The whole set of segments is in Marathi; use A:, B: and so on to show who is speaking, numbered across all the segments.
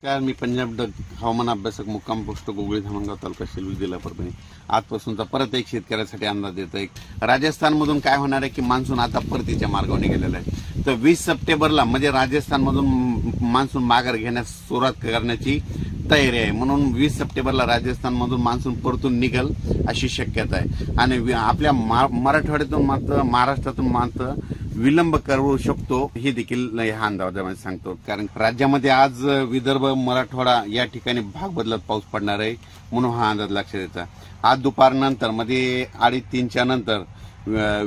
A: काय मी पंजाब हवामान अभ्यासक मुक्काम पोस्ट गोगळी धामणगाव तालुका शिलूर जिल्हा परभणी आजपासूनचा परत एक शेतकऱ्यासाठी अंदाज येतो एक राजस्थानमधून काय होणार आहे की मान्सून आता परतीच्या मार्गावर निघालेला आहे। तर 20 सप्टेंबरला म्हणजे राजस्थानमधून मान्सून माघार घेण्यास सुरुवात करण्याची तयारी आहे। म्हणून 20 सप्टेंबरला राजस्थानमधून मान्सून परतून निघेल अशी शक्यता आहे आणि आपल्या मराठवाड्यातून मात्र महाराष्ट्रातून मात्र विलंब करू शकतो हे देखील ह्या अंदाजामध्ये सांगतो। कारण राज्यामध्ये आज विदर्भ मराठवाडा या ठिकाणी भाग बदलत पाऊस पडणार आहे म्हणून हा अंदाज लक्षात येतो। आज दुपारनंतर मध्ये 3:30च्या नंतर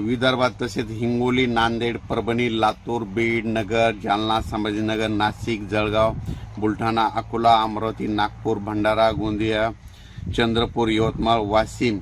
A: विदर्भात तसेच हिंगोली, नांदेड, परभणी, लातूर, बीड, नगर, जालना, संभाजीनगर, नाशिक, जळगाव, बुलढाणा, अकोला, अमरावती, नागपूर, भंडारा, गोंदिया, चंद्रपूर, यवतमाळ, वाशिम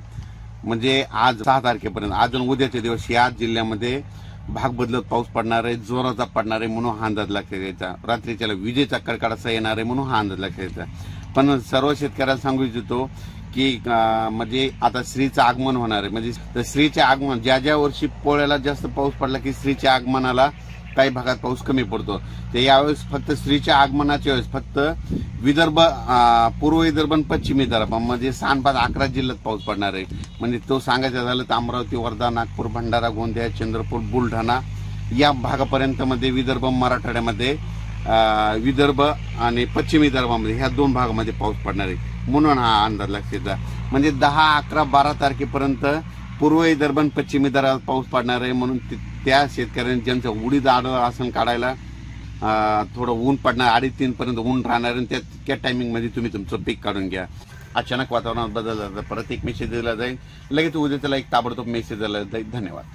A: म्हणजे आज 6 तारखेपर्यंत अजून उद्याच्या दिवस या जिल्ह्यामध्ये भाग बदलत पाऊस पडणार आहे, जोराचा पडणार आहे म्हणून हा अंदाज लक्षात यायचा। रात्रीच्या विजेचा कडकडाटा येणार आहे म्हणून हा अंदाज लक्षात यायचा। पण सर्व शेतकऱ्यांना सांगू इच्छितो की म्हणजे आता श्रीचं आगमन होणार आहे। म्हणजे श्रीचे आगमन ज्या वर्षी पोळ्याला जास्त पाऊस पडला की श्रीच्या आगमनाला काही भागात पाऊस कमी पडतो। ते यावेळेस फक्त श्रीच्या आगमनाच्या वेळेस फक्त विदर्भ, पूर्व विदर्भ आणि पश्चिम विदर्भ म्हणजे 6-5-11 जिल्ह्यात पाऊस पडणार आहे। म्हणजे तो सांगायचं झालं तर अमरावती, वर्धा, नागपूर, भंडारा, गोंदिया, चंद्रपूर, बुलढाणा या भागापर्यंत मध्ये विदर्भ मराठवाड्यामध्ये विदर्भ आणि पश्चिम विदर्भामध्ये ह्या 2 भागामध्ये पाऊस पडणार आहे म्हणून हा अंदाज लक्षात येतो। म्हणजे 10, 11, 12 तारखेपर्यंत पूर्व विदर्भ आणि पश्चिम विदर्भात पाऊस पडणार आहे म्हणून त्या शेतकऱ्यांनी ज्यांचं उडीद आडं आसन काढायला थोडं ऊन पडणार 2:30 पर्यंत ऊन राहणार आणि त्या टायमिंग मध्ये तुम्ही तुमचं पीक काढून घ्या। अचानक वातावरणात बदल झाला परत एक मेसेज दिला जाईल, लगेच उद्या त्याला एक ताबडतोब मेसेज दिला जाईल। धन्यवाद।